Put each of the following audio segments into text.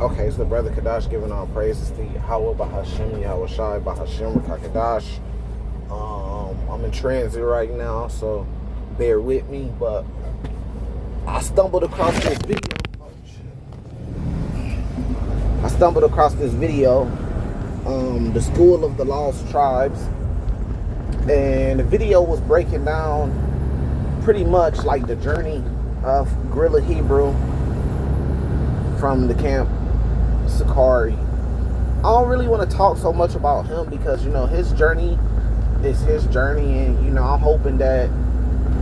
Okay, it's the brother Kadash giving all praises to Yahweh Bahashem, Yahweh Shai Bahashem, Kadash. I'm in transit right now, so bear with me. But I stumbled across this video. Oh, shit. I stumbled across this video, the School of the Lost Tribes, and the video was breaking down pretty much like the journey of Gorilla Hebrew from the camp Sakari. I don't really want to talk so much about him because, you know, his journey is his journey, and, you know, I'm hoping that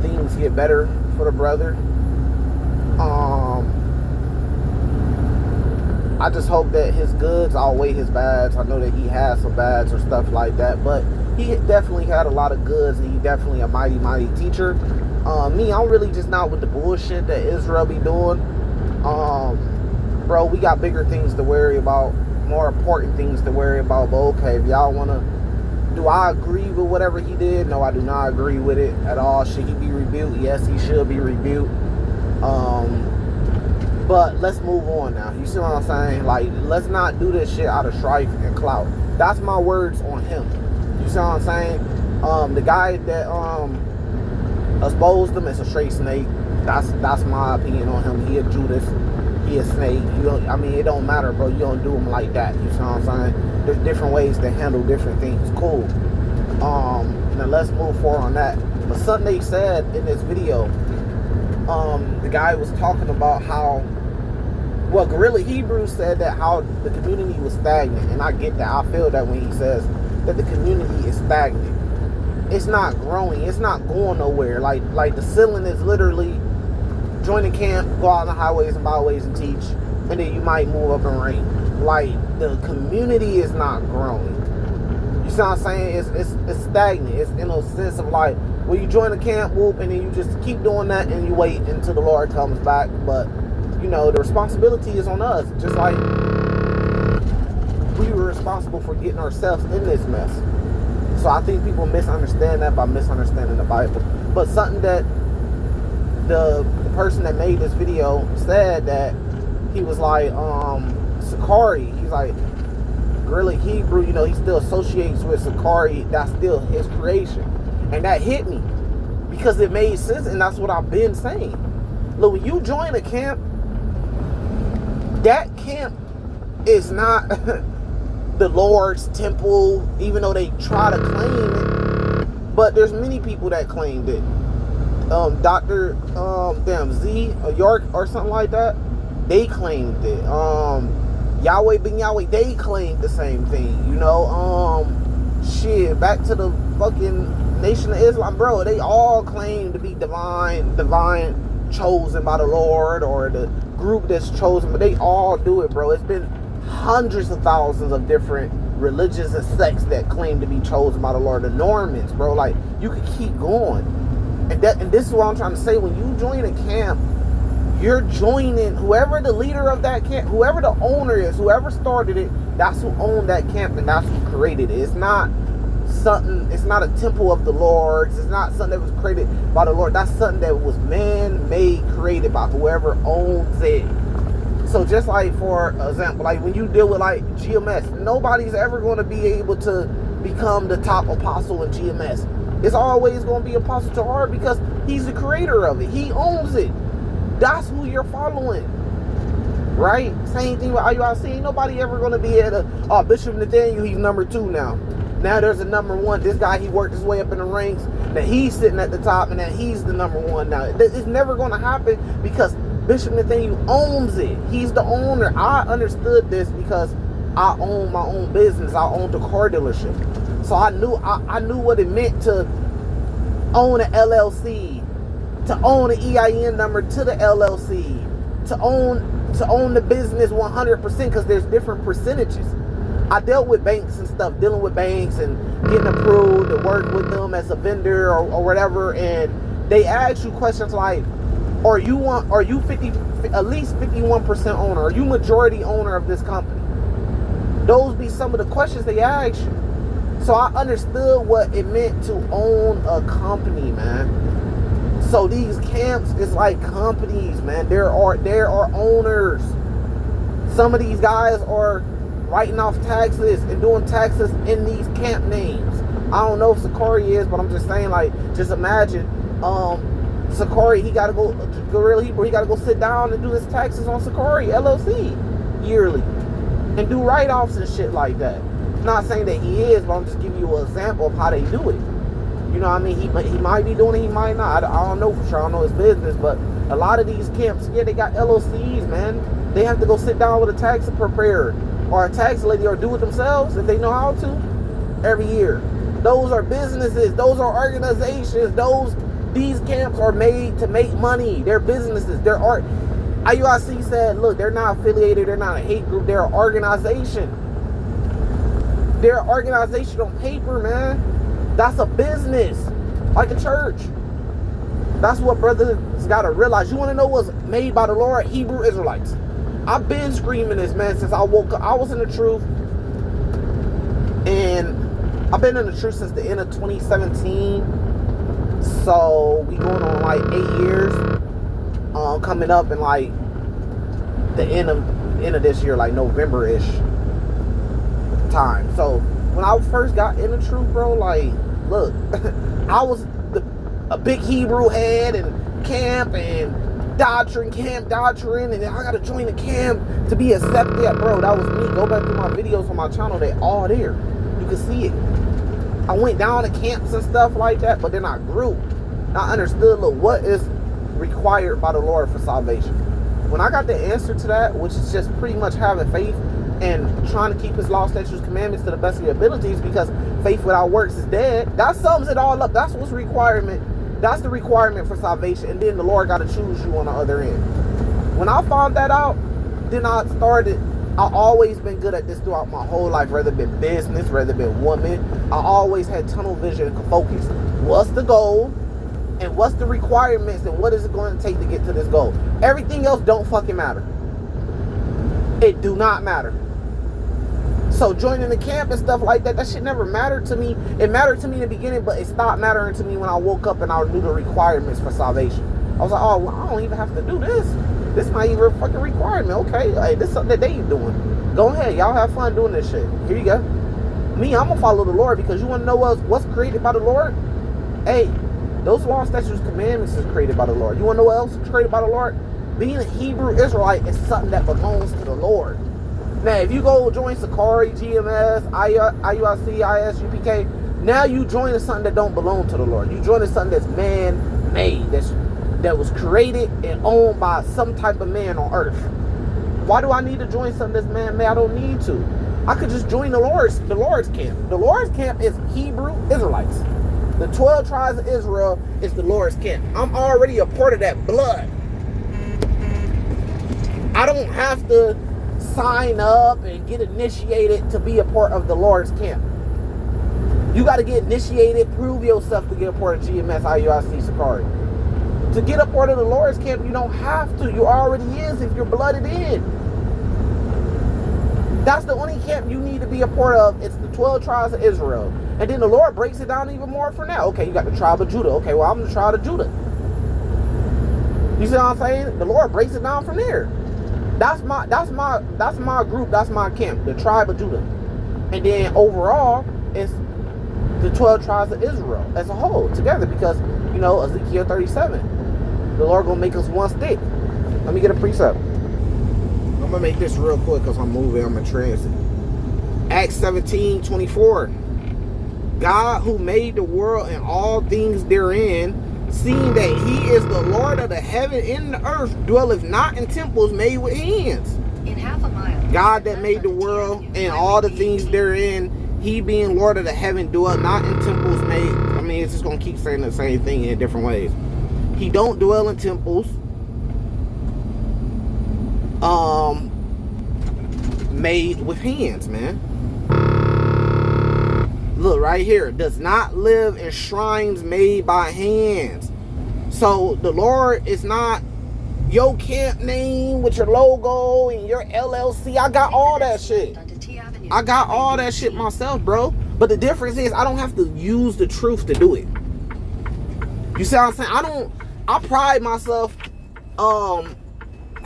things get better for the brother. I just hope that his goods outweigh his bads. I know that he has some bads or stuff like that, but he definitely had a lot of goods, and he definitely a mighty, mighty teacher. Me, I'm really just not with the bullshit that Israel be doing. Bro, we got bigger things to worry about, more important things to worry about. But okay, if y'all want to, do I agree with whatever he did? No, I do not agree with it at all. Should he be rebuked? Yes, he should be rebuked. But let's move on now. You see what I'm saying? Like, let's not do this shit out of strife and clout. That's my words on him. You see what I'm saying? The guy that exposed him is a straight snake. That's my opinion on him. He a Judas. He a snake. You don't, I mean, it don't matter, bro. You don't do him like that. You see what I'm saying? There's different ways to handle different things. Cool. Now let's move forward on that. But something they said in this video, the guy was talking about how, well, Gorilla Hebrew said that how the community was stagnant, and I get that. I feel that when he says that the community is stagnant. It's not growing. It's not going nowhere. Like the ceiling is literally join the camp, go out on the highways and byways and teach, and then you might move up in rank. Like, the community is not growing. You see what I'm saying? It's stagnant. It's in a sense of like, well, you join the camp, whoop, and then you just keep doing that, and you wait until the Lord comes back. But, you know, the responsibility is on us. Just like we were responsible for getting ourselves in this mess. So I think people misunderstand that by misunderstanding the Bible. But something that the person that made this video said, that he was like, Sakari, he's like, Gorilla Hebrew, you know, he still associates with Sakari. That's still his creation. And that hit me because it made sense, and that's what I've been saying. Look, when you join a camp, that camp is not the Lord's temple, even though they try to claim it. But there's many people that claimed it. Dr. Z York or something like that, they claimed it. Yahweh Ben Yahweh, they claimed the same thing. You know, shit, back to the fucking Nation of Islam, bro. They all claim to be divine chosen by the Lord, or the group that's chosen, but they all do it, bro. It's been hundreds of thousands of different religions and sects that claim to be chosen by the Lord. The Normans, bro. Like, you could keep going. And this is what I'm trying to say. When you join a camp, you're joining whoever the leader of that camp, whoever the owner is, whoever started it, that's who owned that camp, and that's who created it. It's not something, it's not a temple of the Lord's. It's not something that was created by the Lord. That's something that was man-made, created by whoever owns it. So just like, for example, like when you deal with like GMS, nobody's ever going to be able to become the top apostle in GMS. It's always going to be Apostle Tahar because he's the creator of it. He owns it. That's who you're following. Right? Same thing with IUIC. Ain't nobody ever going to be at Bishop Nathaniel, he's number 2 now. Now there's a number 1. This guy, he worked his way up in the ranks. That he's sitting at the top, and that he's the number 1 now. It's never going to happen because Bishop Nathaniel owns it. He's the owner. I understood this because I own my own business. I owned a car dealership. So I knew what it meant to own an LLC, to own an EIN number to the LLC, to own the business 100%, because there's different percentages. I dealt with banks and stuff, dealing with banks and getting approved to work with them as a vendor or whatever, and they ask you questions like, are you at least 51% owner? Are you majority owner of this company? Those be some of the questions they ask you. So I understood what it meant to own a company, man. So these camps is like companies, man. There are owners. Some of these guys are writing off taxes and doing taxes in these camp names. I don't know if Sakari is, but I'm just saying, like, just imagine, Sakari, he gotta go, Guerrilla Hebrew, he gotta go sit down and do his taxes on Sakari LLC yearly and do write-offs and shit like that. Not saying that he is, but I'm just giving you an example of how they do it. You know what I mean? He might be doing it, he might not. I don't know for sure. I don't know his business, but a lot of these camps, yeah, they got LLCs, man. They have to go sit down with a tax preparer or a tax lady or do it themselves if they know how to every year. Those are businesses. Those are organizations. These camps are made to make money. They're businesses. They're art. IUIC said, look, they're not affiliated. They're not a hate group. They're an organization. They're an organization on paper, man. That's a business, like a church. That's what brothers got to realize. You want to know what's made by the Lord? Hebrew Israelites. I've been screaming this, man, since I woke up. I was in the truth, and I've been in the truth since the end of 2017. So we going on like 8 years. Coming up in like the end of this year, like November-ish time. So when I first got in the truth, bro, like, look, I was a big Hebrew head and camp and camp doctrine, and I gotta join the camp to be accepted. Yeah, bro, that was me. Go back to my videos on my channel. They all there. You can see it. I went down to camps and stuff like that, but then I grew. I understood, look, what is required by the Lord for salvation. When I got the answer to that, which is just pretty much having faith and trying to keep his law, statutes, commandments to the best of your abilities, because faith without works is dead. That sums it all up. That's what's requirement. That's the requirement for salvation. And then the Lord got to choose you on the other end. When I found that out, then I've always been good at this throughout my whole life, whether it been business, whether it been woman. I always had tunnel vision and focus. What's the goal? And what's the requirements? And what is it going to take to get to this goal? Everything else don't fucking matter. It do not matter. So joining the camp and stuff like that, that shit never mattered to me. It mattered to me in the beginning, but it stopped mattering to me when I woke up and I knew the requirements for salvation. I was like, oh, well, I don't even have to do this. This not even a fucking requirement. Okay, hey, this is something that they doing. Go ahead, y'all have fun doing this shit. Here you go. Me, I'm gonna follow the Lord, because you want to know what's created by the Lord? Hey, those law, statutes, commandments is created by the Lord. You want to know what else is created by the Lord? Being a Hebrew Israelite is something that belongs to the Lord. Now, if you go join Sakari, GMS, IUIC, ISUPK, now you join something that don't belong to the Lord. You join something that's man-made, that was created and owned by some type of man on earth. Why do I need to join something that's man-made? I don't need to. I could just join the Lord's camp. The Lord's camp is Hebrew Israelites. The 12 tribes of Israel is the Lord's camp. I'm already a part of that blood. I don't have to sign up and get initiated to be a part of the Lord's camp. You got to get initiated, prove yourself to get a part of GMS, IUIC, Sakari. To get a part of the Lord's camp, you don't have to. You already is if you're blooded in. That's the only camp you need to be a part of. It's the 12 tribes of Israel. And then the Lord breaks it down even more for now. Okay, you got the tribe of Judah. Okay, well, I'm the tribe of Judah. You see what I'm saying? The Lord breaks it down from there. That's my group. That's my camp, the tribe of Judah. And then overall, it's the 12 tribes of Israel as a whole together, because, you know, Ezekiel 37, the Lord gonna make us one stick. Let me get a precept. I'm gonna make this real quick because I'm moving. I'm in transit. Acts 17:24. God, who made the world and all things therein, seeing that he is the Lord of the heaven and the earth, dwelleth not in temples made with hands. In half a mile, God that made the world and all the things therein, he being Lord of the heaven, dwell not in temples made. I mean, it's just gonna keep saying the same thing in different ways. He don't dwell in temples made with hands, man. Look right here. Does not live in shrines made by hands. So the Lord is not your camp name with your logo and your LLC. I got all that shit. I got all that shit myself, bro. But the difference is I don't have to use the truth to do it. You see what I'm saying? I pride myself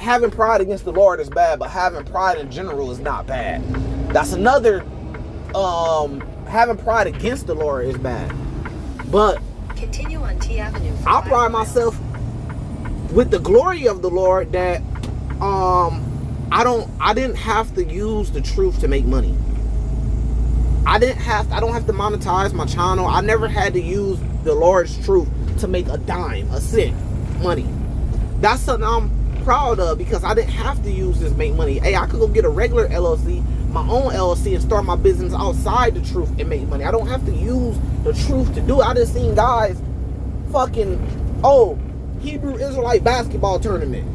having pride against the Lord is bad, but having pride in general is not bad. That's another, having pride against the Lord is bad. But continue on T Avenue. I pride myself with the glory of the Lord that I didn't have to use the truth to make money. I don't have to monetize my channel. I never had to use the Lord's truth to make a dime, a cent, money. That's something I'm proud of, because I didn't have to use this to make money. Hey, I could go get a regular LLC, my own LLC, and start my business outside the truth and make money. I don't have to use the truth to do it. I just seen guys fucking, Hebrew Israelite basketball tournament.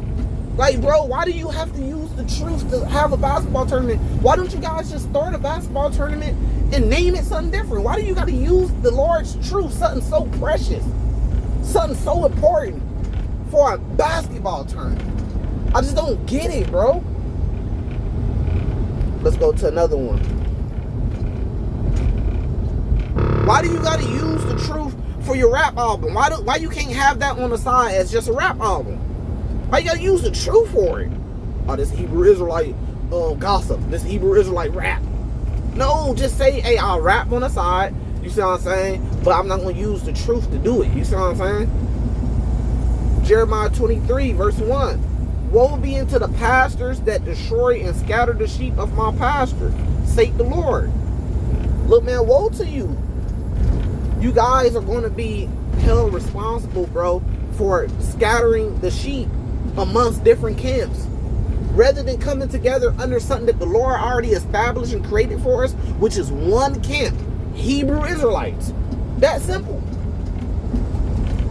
Like, bro, why do you have to use the truth to have a basketball tournament? Why don't you guys just start a basketball tournament and name it something different? Why do you got to use the Lord's truth, something so precious, something so important, for a basketball tournament? I just don't get it, bro. Let's go to another one. Why do you got to use the truth for your rap album? Why you can't have that on the side as just a rap album? Why you gotta use the truth for it? Oh, this Hebrew Israelite gossip. This Hebrew Israelite rap. No, just say, hey, I'll rap on the side. You see what I'm saying? But I'm not gonna use the truth to do it. You see what I'm saying? Jeremiah 23, verse 1. Woe be unto the pastors that destroy and scatter the sheep of my pasture, saith the Lord. Look, man, woe to you. You guys are going to be held responsible, bro, for scattering the sheep amongst different camps, rather than coming together under something that the Lord already established and created for us, which is one camp, Hebrew Israelites. That simple.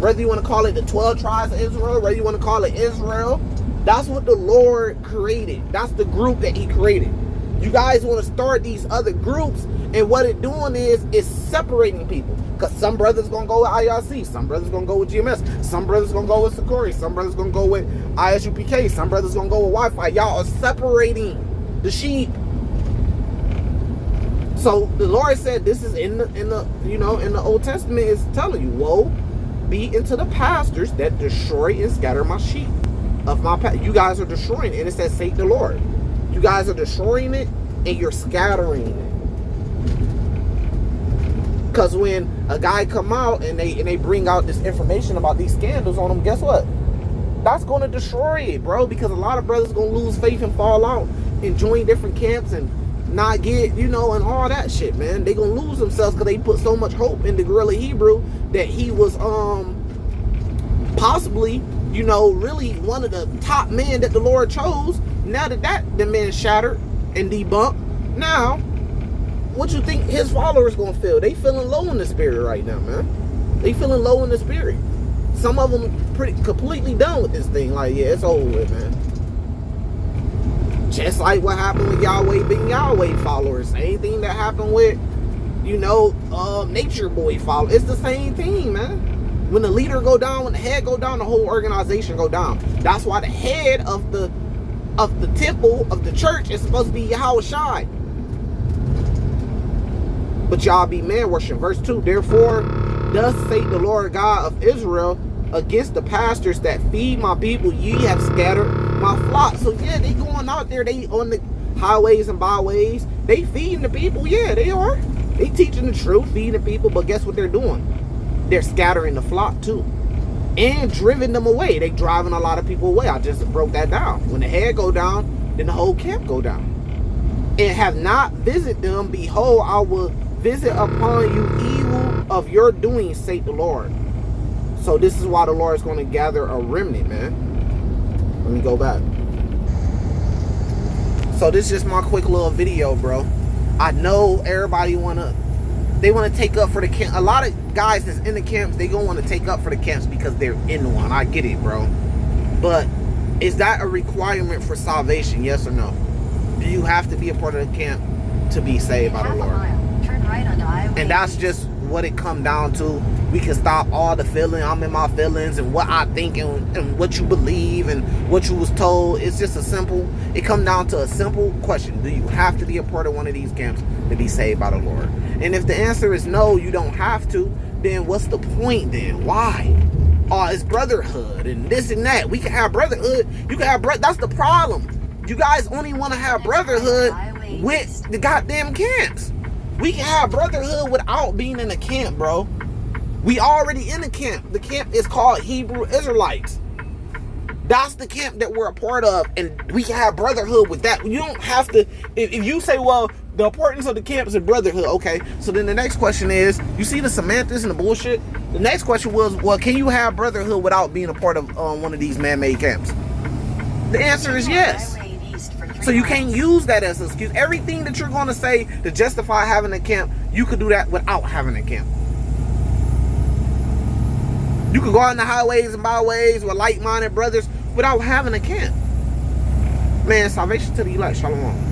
Whether you want to call it the 12 tribes of Israel, whether you want to call it Israel, that's what the Lord created. That's the group that he created. You guys want to start these other groups, and what it's doing is separating people. Because some brothers going to go with IRC, some brothers going to go with GMS, some brothers going to go with Sakori, some brothers going to go with ISUPK, some brothers going to go with Wi-Fi. Y'all are separating the sheep. So the Lord said, this is in the Old Testament, is telling you, woe be unto the pastors that destroy and scatter my sheep of my past. You guys are destroying it, and it says, say the Lord. You guys are destroying it, and you're scattering it. Because when a guy come out and they bring out this information about these scandals on them, guess what? That's going to destroy it, bro. Because a lot of brothers going to lose faith and fall out and join different camps and not get, and all that shit, man. They going to lose themselves because they put so much hope in the Gorilla Hebrew that he was possibly, really one of the top men that the Lord chose. Now that the man shattered and debunked, now what you think his followers gonna feel? They feeling low in the spirit right now, man. They feeling low in the spirit. Some of them completely done with this thing. Like, yeah, it's over with, man. Just like what happened with Yahweh being Yahweh followers. Same thing that happened with, Nature Boy followers. It's the same thing, man. When the leader go down, when the head go down, the whole organization go down. That's why the head of the temple of the church is supposed to be Yahweh Shai. But y'all be man worshiping. Verse 2, therefore, thus saith the Lord God of Israel, against the pastors that feed my people, ye have scattered my flock. So yeah, they going out there, they on the highways and byways, they feeding the people. Yeah, they are. They teaching the truth, feeding the people, but guess what they're doing? They're scattering the flock too. And driving them away. They driving a lot of people away. I just broke that down. When the head go down, then the whole camp go down. And have not visited them, behold, I will visit upon you evil of your doing, saith the Lord. So this is why the Lord is going to gather a remnant, man. Let me go back. So this is just my quick little video, bro. I know everybody want to take up for the camp. A lot of guys that's in the camps, they gonna want to take up for the camps because they're in one. I get it, bro. But is that a requirement for salvation? Yes or no? Do you have to be a part of the camp to be saved by the Lord? Turn right onto Highway. And that's just what it come down to. We can stop all the feeling. I'm in my feelings and what I think and what you believe and what you was told. It's just it come down to a simple question. Do you have to be a part of one of these camps to be saved by the Lord? And if the answer is no, you don't have to, then what's the point then? Why? it's brotherhood and this and that. We can have brotherhood. You can have that's the problem. You guys only want to have brotherhood with the goddamn camps. We can have brotherhood without being in a camp, bro. We already in a camp. The camp is called Hebrew Israelites. That's the camp that we're a part of, and we can have brotherhood with that. You don't have to. If you say, well, the importance of the camp is brotherhood, okay. So then the next question is, you see the semantics and the bullshit? The next question was, well, can you have brotherhood without being a part of one of these man-made camps? The answer is yes. So you can't use that as an excuse. Everything that you're going to say to justify having a camp, you could do that without having a camp. You could go out in the highways and byways with like-minded brothers without having a camp. Man, salvation to the elect. Shalom.